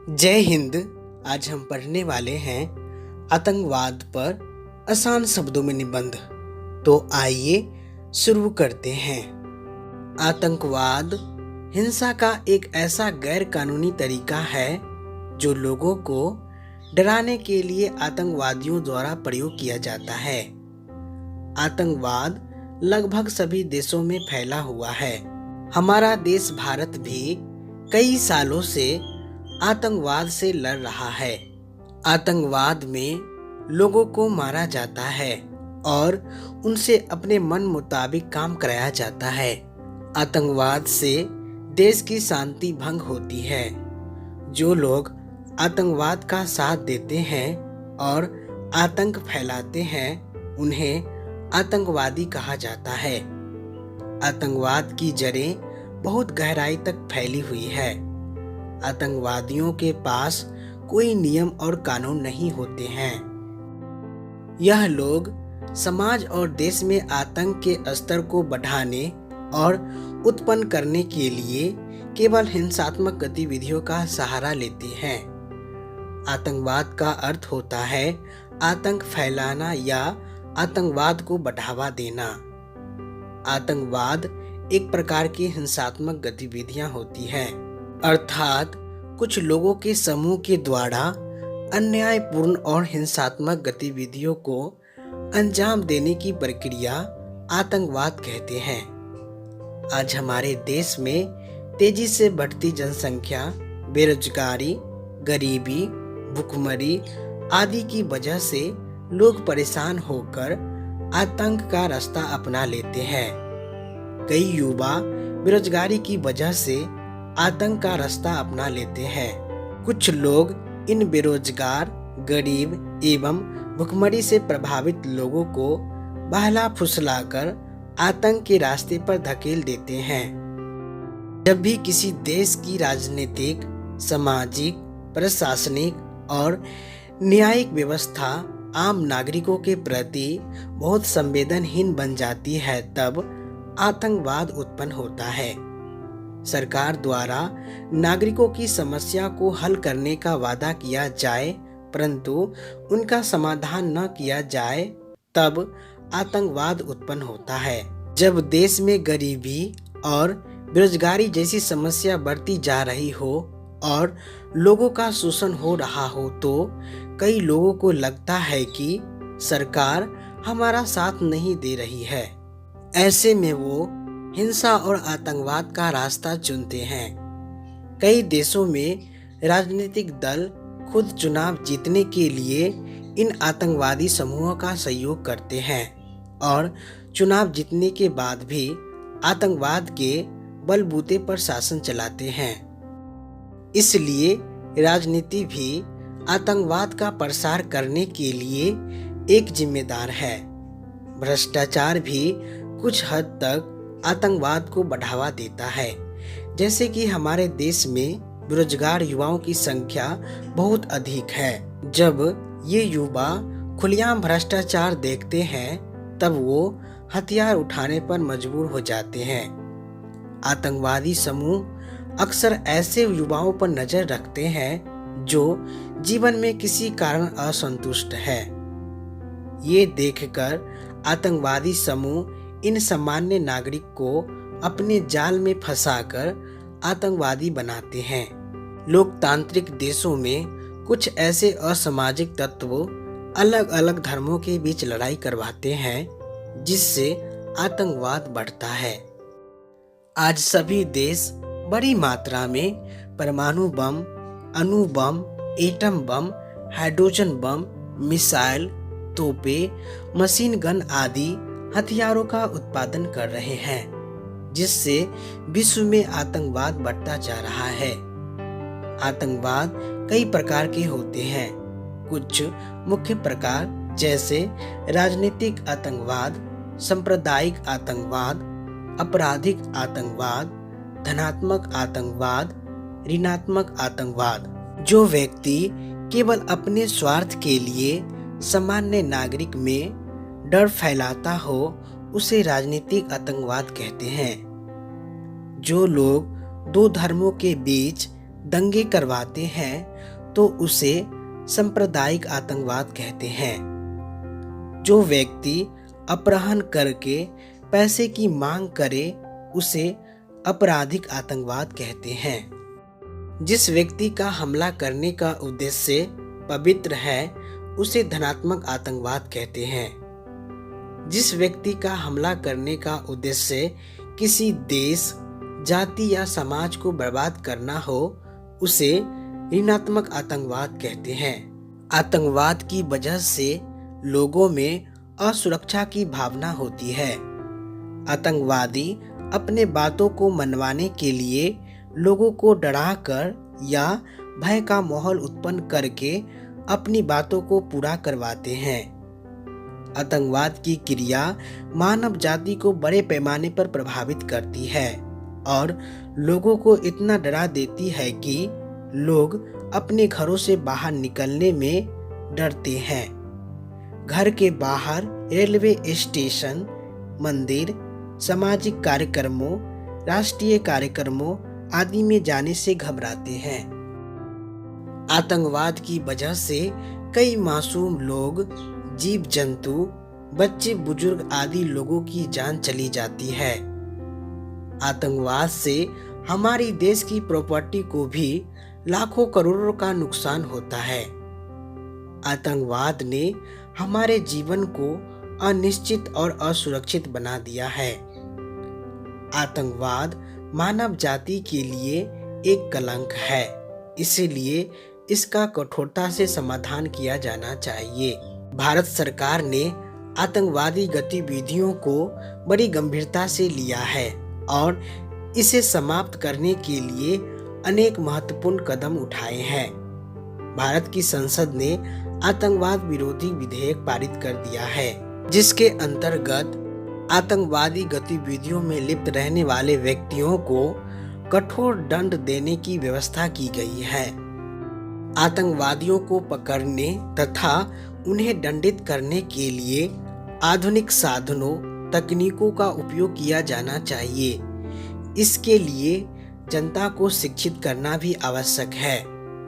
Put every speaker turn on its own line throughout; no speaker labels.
जय हिंद। आज हम पढ़ने वाले हैं आतंकवाद पर आसान शब्दों में निबंध। तो आइए शुरू करते हैं। आतंकवाद हिंसा का एक ऐसा गैर कानूनी तरीका है जो लोगों को डराने के लिए आतंकवादियों द्वारा प्रयोग किया जाता है। आतंकवाद लगभग सभी देशों में फैला हुआ है। हमारा देश भारत भी कई सालों से आतंकवाद से लड़ रहा है। आतंकवाद में लोगों को मारा जाता है और उनसे अपने मन मुताबिक काम कराया जाता है। आतंकवाद से देश की शांति भंग होती है। जो लोग आतंकवाद का साथ देते हैं और आतंक फैलाते हैं, उन्हें आतंकवादी कहा जाता है। आतंकवाद की जड़ें बहुत गहराई तक फैली हुई है। आतंकवादियों के पास कोई नियम और कानून नहीं होते हैं। यह लोग समाज और देश में आतंक के स्तर को बढ़ाने और उत्पन्न करने के लिए केवल हिंसात्मक गतिविधियों का सहारा लेते हैं। आतंकवाद का अर्थ होता है आतंक फैलाना या आतंकवाद को बढ़ावा देना। आतंकवाद एक प्रकार की हिंसात्मक गतिविधियां होती हैं, अर्थात कुछ लोगों के समूह के द्वारा अन्यायपूर्ण और हिंसात्मक गतिविधियों को अंजाम देने की प्रक्रिया आतंकवाद कहते हैं। आज हमारे देश में तेजी से बढ़ती जनसंख्या, बेरोजगारी, गरीबी, भुखमरी आदि की वजह से लोग परेशान होकर आतंक का रास्ता अपना लेते हैं। कई युवा बेरोजगारी की वजह से आतंक का रास्ता अपना लेते हैं। कुछ लोग इन बेरोजगार, गरीब एवं भुखमरी से प्रभावित लोगों को बहला फुसलाकर आतंक के रास्ते पर धकेल देते हैं। जब भी किसी देश की राजनीतिक, सामाजिक, प्रशासनिक और न्यायिक व्यवस्था आम नागरिकों के प्रति बहुत संवेदनहीन बन जाती है, तब आतंकवाद उत्पन्न होता है। सरकार द्वारा नागरिकों की समस्या को हल करने का वादा किया जाए, परंतु उनका समाधान न किया जाए, तब आतंकवाद उत्पन्न होता है। जब देश में गरीबी और बेरोजगारी जैसी समस्या बढ़ती जा रही हो और लोगों का शोषण हो रहा हो, तो कई लोगों को लगता है कि सरकार हमारा साथ नहीं दे रही है। ऐसे में वो हिंसा और आतंकवाद का रास्ता चुनते हैं। कई देशों में राजनीतिक दल खुद चुनाव जीतने के लिए इन आतंकवादी समूहों का सहयोग करते हैं और चुनाव जीतने के बाद भी आतंकवाद के बलबूते पर शासन चलाते हैं। इसलिए राजनीति भी आतंकवाद का प्रसार करने के लिए एक जिम्मेदार है। भ्रष्टाचार भी कुछ हद तक आतंकवाद को बढ़ावा देता है। जैसे कि हमारे देश में बेरोजगार युवाओं की संख्या बहुत अधिक है। जब ये युवा खुलेआम भ्रष्टाचार देखते हैं, तब वो हथियार उठाने पर मजबूर हो जाते हैं। आतंकवादी समूह अक्सर ऐसे युवाओं पर नजर रखते हैं जो जीवन में किसी कारण असंतुष्ट है। ये देखकर आतंकवादी समूह इन सामान्य नागरिक को अपने जाल में फंसाकर आतंकवादी बनाते हैं। लोकतांत्रिक देशों में कुछ ऐसे असामाजिक तत्व अलग अलग धर्मों के बीच लड़ाई करवाते हैं, जिससे आतंकवाद बढ़ता है। आज सभी देश बड़ी मात्रा में परमाणु बम, अणु bomb, atom bomb, hydrogen bomb, missile, तोपे, मशीन गन आदि हथियारों का उत्पादन कर रहे हैं, जिससे विश्व में आतंकवाद बढ़ता जा रहा है। आतंकवाद कई प्रकार के होते हैं। कुछ मुख्य प्रकार जैसे राजनीतिक आतंकवाद, सांप्रदायिक आतंकवाद, आपराधिक आतंकवाद, धनात्मक आतंकवाद, ऋणात्मक आतंकवाद। जो व्यक्ति केवल अपने स्वार्थ के लिए सामान्य नागरिक में डर फैलाता हो, उसे राजनीतिक आतंकवाद कहते हैं। जो लोग दो धर्मों के बीच दंगे करवाते हैं तो उसे सांप्रदायिक आतंकवाद कहते हैं। जो व्यक्ति अपहरण करके पैसे की मांग करे उसे आपराधिक आतंकवाद कहते हैं। जिस व्यक्ति का हमला करने का उद्देश्य पवित्र है उसे धनात्मक आतंकवाद कहते हैं। जिस व्यक्ति का हमला करने का उद्देश्य किसी देश, जाति या समाज को बर्बाद करना हो उसे ऋणात्मक आतंकवाद कहते हैं। आतंकवाद की वजह से लोगों में असुरक्षा की भावना होती है। आतंकवादी अपने बातों को मनवाने के लिए लोगों को डराकर या भय का माहौल उत्पन्न करके अपनी बातों को पूरा करवाते हैं। आतंकवाद की क्रिया मानव जाति को बड़े पैमाने पर प्रभावित करती है और लोगों को इतना डरा देती है कि लोग अपने घरों से बाहर निकलने में डरते हैं। घर के बाहर रेलवे स्टेशन, मंदिर, सामाजिक कार्यक्रमों, राष्ट्रीय कार्यक्रमों आदि में जाने से घबराते हैं। आतंकवाद की वजह से कई मासूम लोग, जीव जंतु, बच्चे, बुजुर्ग आदि लोगों की जान चली जाती है। आतंकवाद से हमारी देश की प्रॉपर्टी को भी लाखों करोड़ों का नुकसान होता है। आतंकवाद ने हमारे जीवन को अनिश्चित और असुरक्षित बना दिया है। आतंकवाद मानव जाति के लिए एक कलंक है, इसलिए इसका कठोरता से समाधान किया जाना चाहिए। भारत सरकार ने आतंकवादी गतिविधियों को बड़ी गंभीरता से लिया है और इसे समाप्त करने के लिए अनेक महत्वपूर्ण कदम उठाए हैं। भारत की संसद ने आतंकवाद विरोधी विधेयक पारित कर दिया है, जिसके अंतर्गत आतंकवादी गतिविधियों में लिप्त रहने वाले व्यक्तियों को कठोर दंड देने की व्यवस्था की गई है। आतंकवादियों को पकड़ने तथा उन्हें दंडित करने के लिए आधुनिक साधनों, तकनीकों का उपयोग किया जाना चाहिए। इसके लिए जनता को शिक्षित करना भी आवश्यक है,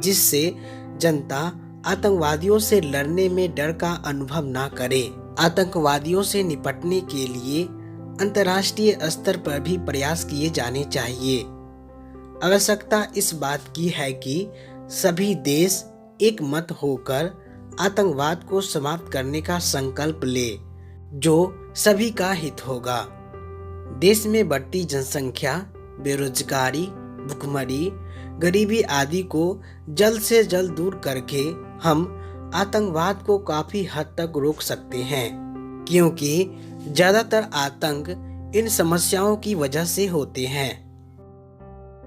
जिससे जनता आतंकवादियों से लड़ने में डर का अनुभव ना करे। आतंकवादियों से निपटने के लिए अंतर्राष्ट्रीय स्तर पर भी प्रयास किए जाने चाहिए। आवश्यकता इस बात की है कि सभी देश एक मत होकर आतंकवाद को समाप्त करने का संकल्प ले, जो सभी का हित होगा। देश में बढ़ती जनसंख्या, बेरोजगारी, भुखमरी, गरीबी आदि को जल्द से जल्द दूर करके हम आतंकवाद को काफी हद तक रोक सकते हैं, क्योंकि ज्यादातर आतंक इन समस्याओं की वजह से होते हैं।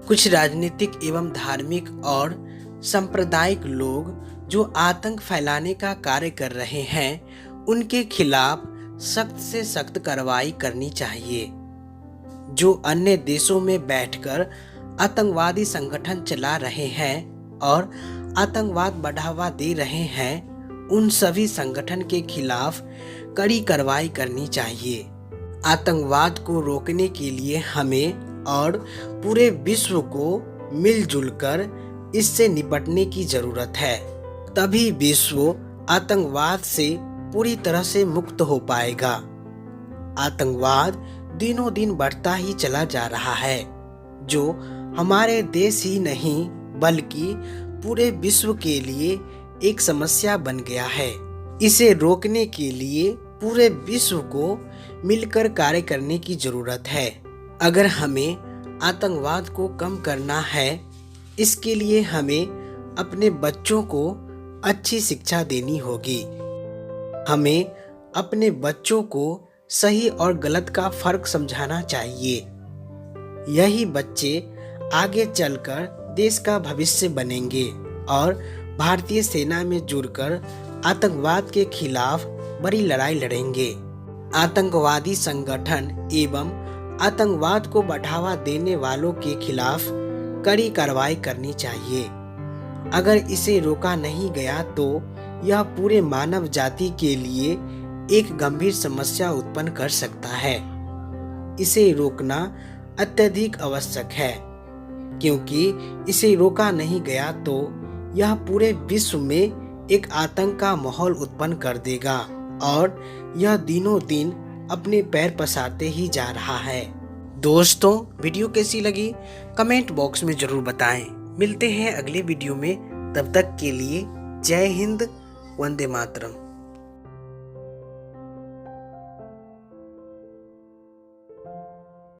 कुछ राजनीतिक एवं धार्मिक और सांप्रदायिक लोग जो आतंक फैलाने का कार्य कर रहे हैं, उनके खिलाफ सख्त से सख्त कार्रवाई करनी चाहिए। जो अन्य देशों में बैठकर आतंकवादी संगठन चला रहे हैं और आतंकवाद बढ़ावा दे रहे हैं, उन सभी संगठन के खिलाफ कड़ी कार्रवाई करनी चाहिए। आतंकवाद को रोकने के लिए हमें और पूरे विश्व को मिलजुल कर इससे निपटने की जरूरत है। तभी विश्व आतंकवाद से पूरी तरह से मुक्त हो पाएगा। आतंकवाद दिनों दिन बढ़ता ही चला जा रहा है, जो हमारे देश ही नहीं बल्कि पूरे विश्व के लिए एक समस्या बन गया है। इसे रोकने के लिए पूरे विश्व को मिलकर कार्य करने की जरूरत है। अगर हमें आतंकवाद को कम करना है, इसके लिए हमें अपने बच्चों को अच्छी शिक्षा देनी होगी। हमें अपने बच्चों को सही और गलत का फर्क समझाना चाहिए। यही बच्चे आगे चलकर देश का भविष्य बनेंगे और भारतीय सेना में जुड़कर आतंकवाद के खिलाफ बड़ी लड़ाई लड़ेंगे। आतंकवादी संगठन एवं आतंकवाद को बढ़ावा देने वालों के खिलाफ कड़ी कार्रवाई करनी चाहिए। अगर इसे रोका नहीं गया तो यह पूरे मानव जाति के लिए एक गंभीर समस्या उत्पन्न कर सकता है। इसे रोकना अत्यधिक आवश्यक है, क्योंकि इसे रोका नहीं गया तो यह पूरे विश्व में एक आतंक का माहौल उत्पन्न कर देगा और यह दिनों दिन अपने पैर पसारते ही जा रहा है। दोस्तों, वीडियो कैसी लगी कमेंट बॉक्स में जरूर बताएं। मिलते हैं अगले वीडियो में, तब तक के लिए जय हिंद, वंदे मातरम।